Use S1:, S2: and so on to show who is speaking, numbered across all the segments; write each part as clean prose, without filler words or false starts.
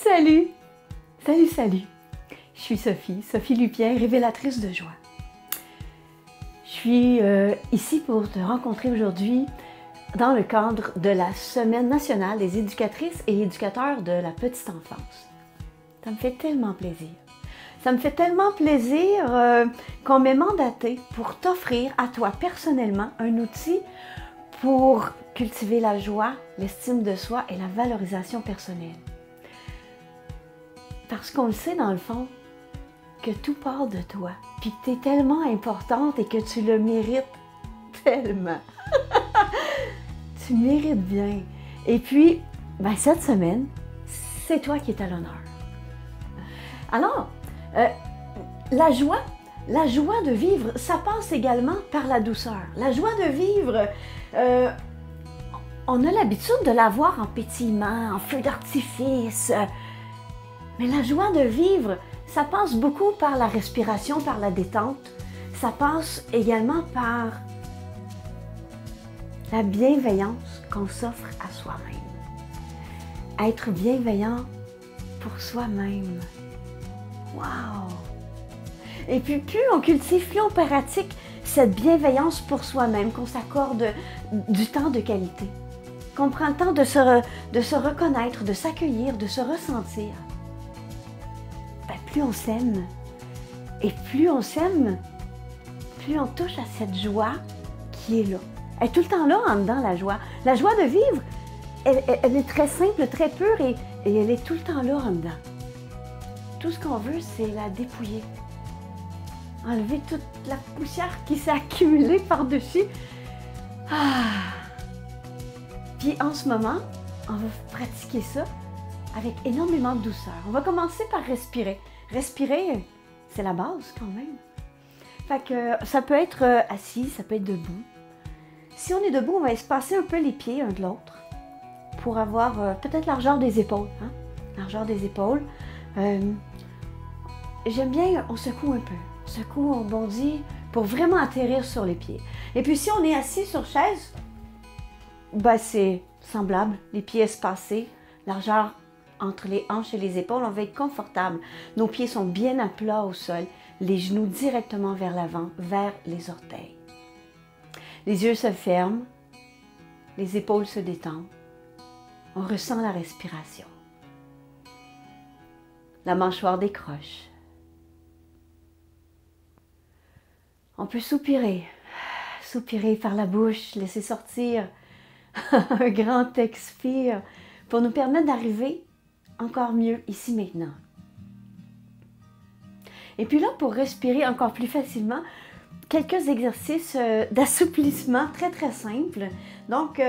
S1: Salut! Salut, salut! Je suis Sophie Lupien, révélatrice de joie. Je suis ici pour te rencontrer aujourd'hui dans le cadre de la Semaine nationale des éducatrices et éducateurs de la petite enfance. Ça me fait tellement plaisir. Ça me fait tellement plaisir qu'on m'ait mandaté pour t'offrir à toi personnellement un outil pour cultiver la joie, l'estime de soi et la valorisation personnelle. Parce qu'on le sait dans le fond, que tout part de toi, puis que tu es tellement importante et que tu le mérites tellement. Tu mérites bien. Et puis, cette semaine, c'est toi qui es à l'honneur. Alors, la joie de vivre, ça passe également par la douceur. La joie de vivre, on a l'habitude de la voir en pétillement, en feu d'artifice. Mais la joie de vivre, ça passe beaucoup par la respiration, par la détente. Ça passe également par la bienveillance qu'on s'offre à soi-même. Être bienveillant pour soi-même. Wow! Et puis plus on cultive, plus on pratique cette bienveillance pour soi-même, qu'on s'accorde du temps de qualité, qu'on prend le temps de se reconnaître, de s'accueillir, de se ressentir. Plus on s'aime, et plus on s'aime, plus on touche à cette joie qui est là. Elle est tout le temps là en dedans, la joie. La joie de vivre, elle est très simple, très pure, et elle est tout le temps là en dedans. Tout ce qu'on veut, c'est la dépouiller. Enlever toute la poussière qui s'est accumulée par-dessus. Puis en ce moment, on va pratiquer ça avec énormément de douceur. On va commencer par respirer. Respirer, c'est la base quand même. Fait que ça peut être assis, ça peut être debout. Si on est debout, on va espacer un peu les pieds un de l'autre pour avoir peut-être largeur des épaules. Largeur des épaules. J'aime bien, on secoue un peu. On secoue, on bondit pour vraiment atterrir sur les pieds. Et puis si on est assis sur chaise, c'est semblable. Les pieds espacés, largeur entre les hanches et les épaules, on va être confortable. Nos pieds sont bien à plat au sol, les genoux directement vers l'avant, vers les orteils. Les yeux se ferment, les épaules se détendent. On ressent la respiration. La mâchoire décroche. On peut soupirer par la bouche, laisser sortir un grand expire pour nous permettre d'arriver encore mieux ici maintenant. Et puis là, pour respirer encore plus facilement, quelques exercices d'assouplissement très très simples. Donc,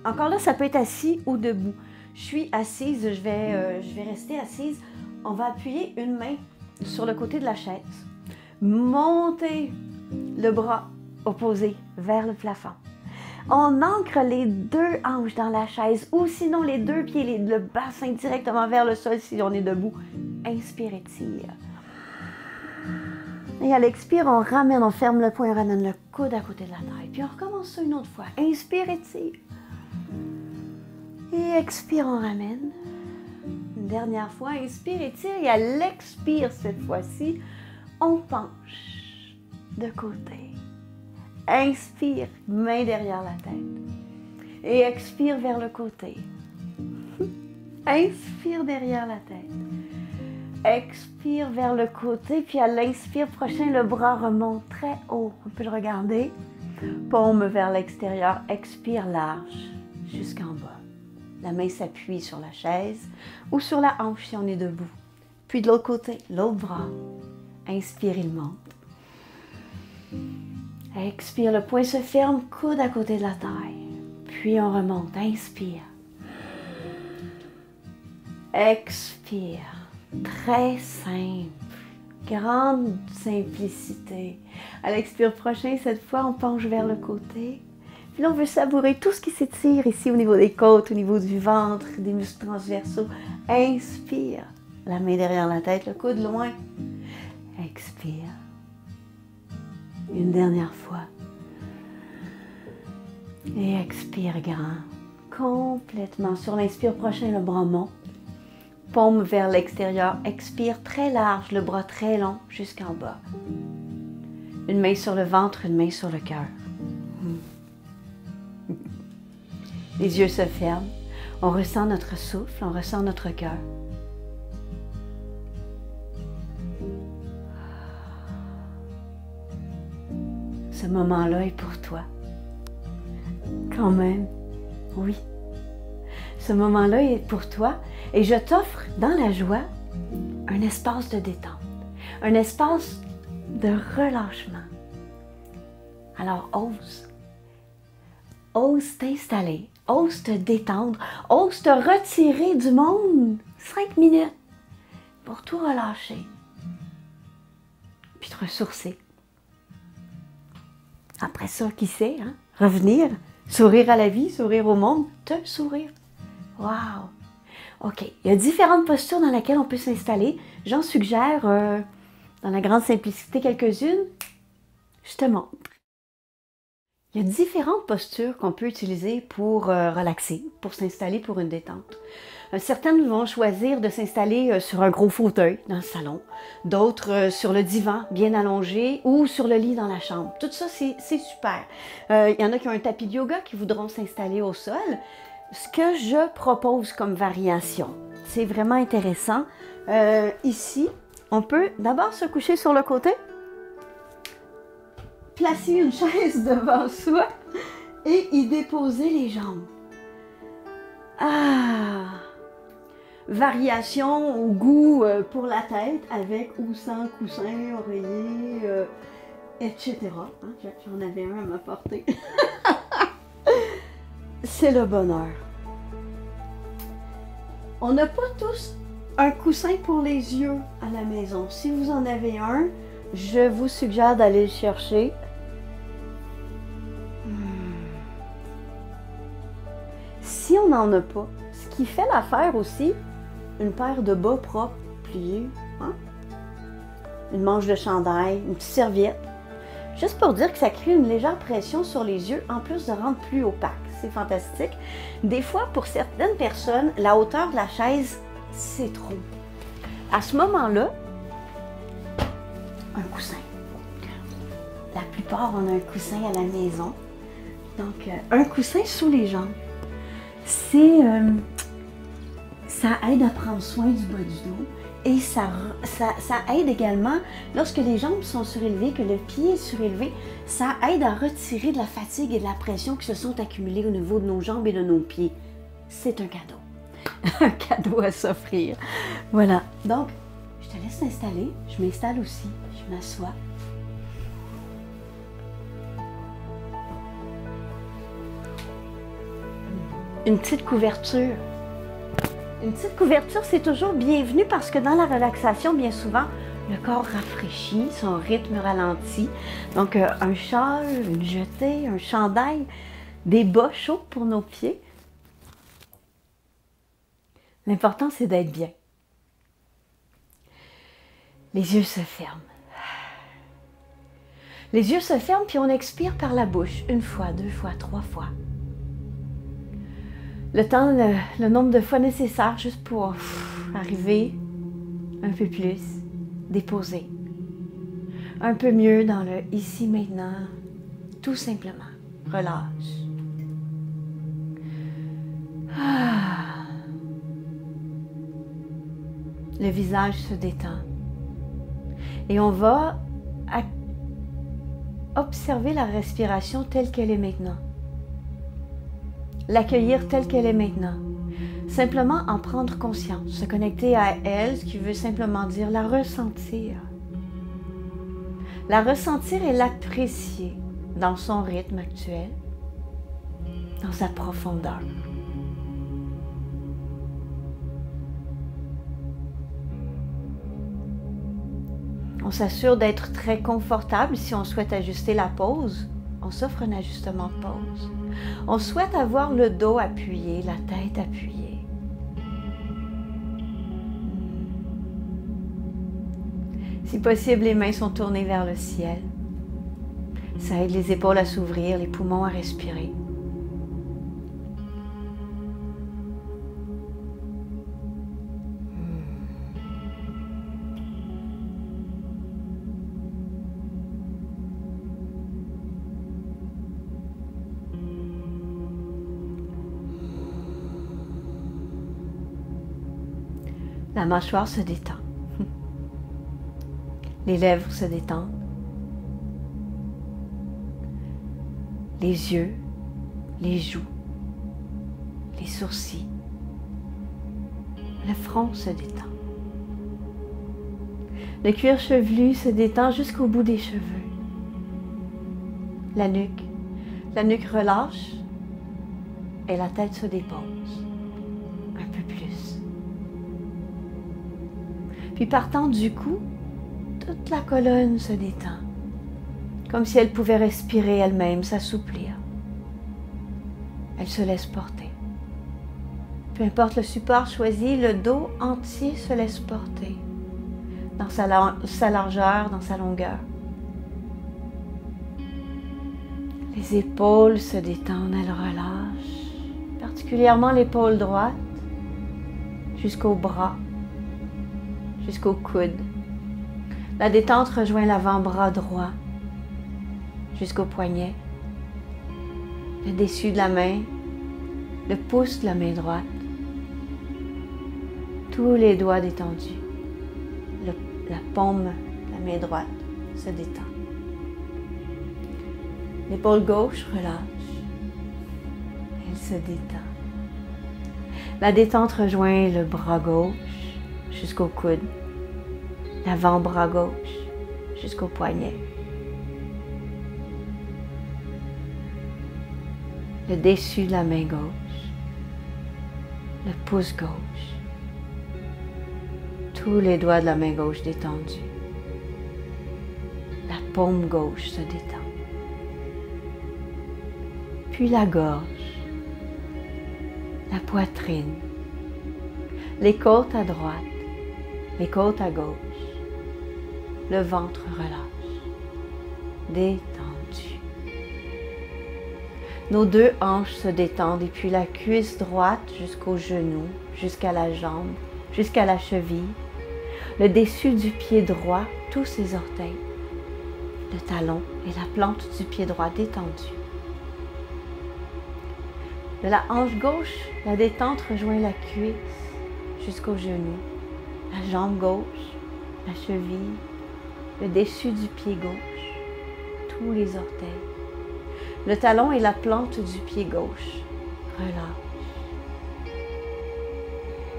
S1: encore là, ça peut être assis ou debout. Je suis assise, je vais rester assise. On va appuyer une main sur le côté de la chaise. Monter le bras opposé vers le plafond. On ancre les deux hanches dans la chaise ou sinon les deux pieds, le bassin directement vers le sol si on est debout. Inspire, étire. Et à l'expire, on ramène, on ferme le poing, on ramène le coude à côté de la taille. Puis on recommence ça une autre fois. Inspire, étire. Et expire, on ramène. Une dernière fois, inspire, étire. Et à l'expire, cette fois-ci, on penche de côté. Inspire, main derrière la tête. Et expire vers le côté. Inspire derrière la tête. Expire vers le côté. Puis à l'inspire prochain, le bras remonte très haut. On peut le regarder. Paume vers l'extérieur. Expire large jusqu'en bas. La main s'appuie sur la chaise ou sur la hanche si on est debout. Puis de l'autre côté, l'autre bras. Inspire, il monte. Expire, le poing se ferme, coude à côté de la taille. Puis on remonte, inspire. Expire. Très simple. Grande simplicité. À l'expire prochain, cette fois, on penche vers le côté. Puis là, on veut savourer tout ce qui s'étire ici au niveau des côtes, au niveau du ventre, des muscles transversaux. Inspire. La main derrière la tête, le coude loin. Expire. Une dernière fois. Et expire grand. Complètement. Sur l'inspire prochain, le bras monte. paume vers l'extérieur. Expire très large, le bras très long jusqu'en bas. Une main sur le ventre, une main sur le cœur. Les yeux se ferment. On ressent notre souffle, on ressent notre cœur. Ce moment-là est pour toi. Quand même, oui. Ce moment-là est pour toi et je t'offre dans la joie un espace de détente, un espace de relâchement. Alors ose t'installer, ose te détendre, ose te retirer du monde 5 minutes pour tout relâcher, puis te ressourcer. Après ça, qui sait, hein? Revenir, sourire à la vie, sourire au monde, te sourire. Wow! OK, il y a différentes postures dans lesquelles on peut s'installer. J'en suggère, dans la grande simplicité, quelques-unes. Je te montre. Il y a différentes postures qu'on peut utiliser pour relaxer, pour s'installer pour une détente. Certaines vont choisir de s'installer sur un gros fauteuil dans le salon, d'autres sur le divan bien allongé ou sur le lit dans la chambre. Tout ça, c'est super. Il y en a qui ont un tapis de yoga qui voudront s'installer au sol. Ce que je propose comme variation, c'est vraiment intéressant. Ici, on peut d'abord se coucher sur le côté, placer une chaise devant soi et y déposer les jambes. Ah! Variation au goût pour la tête avec ou sans coussin, oreiller, etc. Hein, j'en avais un à m'apporter. C'est le bonheur. On n'a pas tous un coussin pour les yeux à la maison. Si vous en avez un, je vous suggère d'aller le chercher. Si on n'en a pas, ce qui fait l'affaire aussi, une paire de bas propres, pliés, hein? Une manche de chandail, une petite serviette. Juste pour dire que ça crée une légère pression sur les yeux, en plus de rendre plus opaque. C'est fantastique. Des fois, pour certaines personnes, la hauteur de la chaise, c'est trop. À ce moment-là, un coussin. La plupart, on a un coussin à la maison. Donc, un coussin sous les jambes. Ça aide à prendre soin du bas du dos et ça aide également, lorsque les jambes sont surélevées, que le pied est surélevé, ça aide à retirer de la fatigue et de la pression qui se sont accumulées au niveau de nos jambes et de nos pieds. C'est un cadeau. Un cadeau à s'offrir. Voilà. Donc, je te laisse t'installer. Je m'installe aussi. Je m'assois. Une petite couverture. Une petite couverture, c'est toujours bienvenu parce que dans la relaxation, bien souvent, le corps rafraîchit, son rythme ralentit. Donc, un châle, une jetée, un chandail, des bas chauds pour nos pieds. L'important, c'est d'être bien. Les yeux se ferment. Les yeux se ferment, puis on expire par la bouche. 1 fois, 2 fois, 3 fois. Le temps, le nombre de fois nécessaire juste pour arriver un peu plus, déposer. Un peu mieux dans le ici, maintenant, tout simplement. Relâche. Ah. Le visage se détend. Et on va observer la respiration telle qu'elle est maintenant. L'accueillir telle qu'elle est maintenant. Simplement en prendre conscience, se connecter à elle, ce qui veut simplement dire la ressentir. La ressentir et l'apprécier dans son rythme actuel, dans sa profondeur. On s'assure d'être très confortable. Si on souhaite ajuster la pose, on s'offre un ajustement de pose. On souhaite avoir le dos appuyé, la tête appuyée. Si possible, les mains sont tournées vers le ciel. Ça aide les épaules à s'ouvrir, les poumons à respirer. La mâchoire se détend. Les lèvres se détendent. Les yeux, les joues, les sourcils. Le front se détend. Le cuir chevelu se détend jusqu'au bout des cheveux. La nuque relâche et la tête se dépose un peu plus. Puis partant du cou, toute la colonne se détend, comme si elle pouvait respirer elle-même, s'assouplir. Elle se laisse porter. Peu importe le support choisi, le dos entier se laisse porter dans sa largeur, dans sa longueur. Les épaules se détendent, elles relâchent, particulièrement l'épaule droite, jusqu'au bras, jusqu'au coude. La détente rejoint l'avant-bras droit, jusqu'au poignet, le dessus de la main, le pouce de la main droite, tous les doigts détendus. La paume de la main droite se détend. L'épaule gauche relâche. Elle se détend. La détente rejoint le bras gauche jusqu'au coude, l'avant-bras gauche jusqu'au poignet. Le dessus de la main gauche, le pouce gauche, tous les doigts de la main gauche détendus. La paume gauche se détend. Puis la gorge, la poitrine, les côtes à droite, les côtes à gauche, le ventre relâche, détendu. Nos deux hanches se détendent et puis la cuisse droite jusqu'au genou, jusqu'à la jambe, jusqu'à la cheville, le dessus du pied droit, tous ses orteils, le talon et la plante du pied droit détendus. De la hanche gauche, la détente rejoint la cuisse jusqu'au genou, la jambe gauche, la cheville, le dessus du pied gauche, tous les orteils. Le talon et la plante du pied gauche relâchent.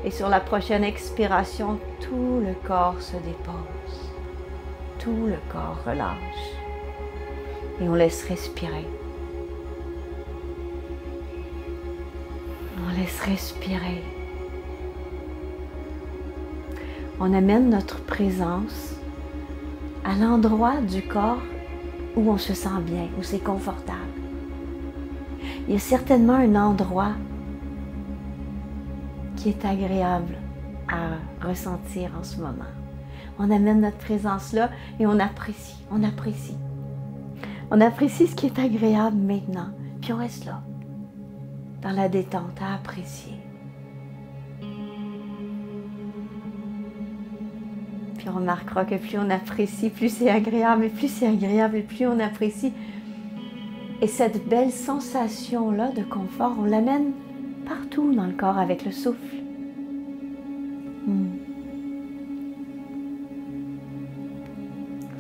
S1: Et sur la prochaine expiration, tout le corps se dépose. Tout le corps relâche. Et on laisse respirer. On laisse respirer. On amène notre présence à l'endroit du corps où on se sent bien, où c'est confortable. Il y a certainement un endroit qui est agréable à ressentir en ce moment. On amène notre présence là et on apprécie, on apprécie. On apprécie ce qui est agréable maintenant, puis on reste là, dans la détente, à apprécier. Puis on remarquera que plus on apprécie, plus c'est agréable, et plus c'est agréable, et plus on apprécie. Et cette belle sensation-là de confort, on l'amène partout dans le corps avec le souffle.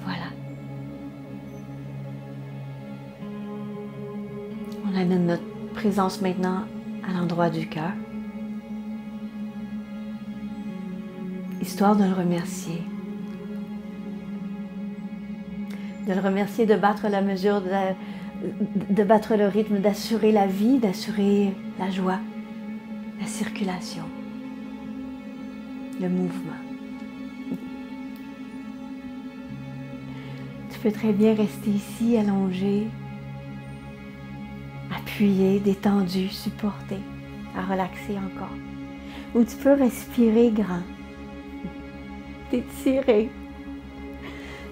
S1: Voilà. On amène notre présence maintenant à l'endroit du cœur, histoire de le remercier. De le remercier de battre la mesure, de battre le rythme, d'assurer la vie, d'assurer la joie, la circulation, le mouvement. Tu peux très bien rester ici, allongé, appuyé, détendu, supporté, à relaxer encore. Ou tu peux respirer grand, t'étirer,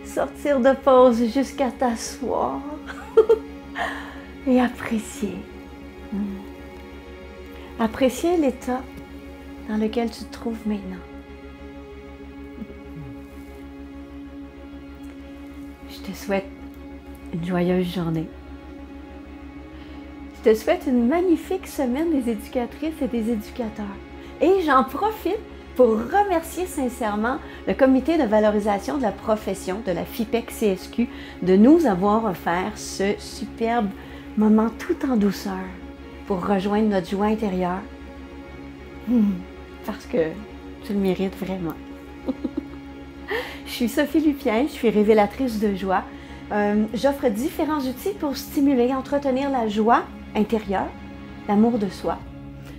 S1: sortir de pause jusqu'à t'asseoir et apprécier. Apprécier l'état dans lequel tu te trouves maintenant. Je te souhaite une joyeuse journée. Je te souhaite une magnifique semaine des éducatrices et des éducateurs. Et j'en profite pour remercier sincèrement le comité de valorisation de la profession de la FIPEC-CSQ de nous avoir offert ce superbe moment tout en douceur pour rejoindre notre joie intérieure. Parce que tu le mérites vraiment. Je suis Sophie Lupien, je suis révélatrice de joie. J'offre différents outils pour stimuler, entretenir la joie intérieure, l'amour de soi.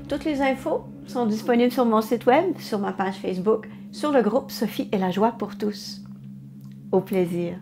S1: Toutes les infos sont disponibles sur mon site web, sur ma page Facebook, sur le groupe Sophie et la joie pour tous. Au plaisir.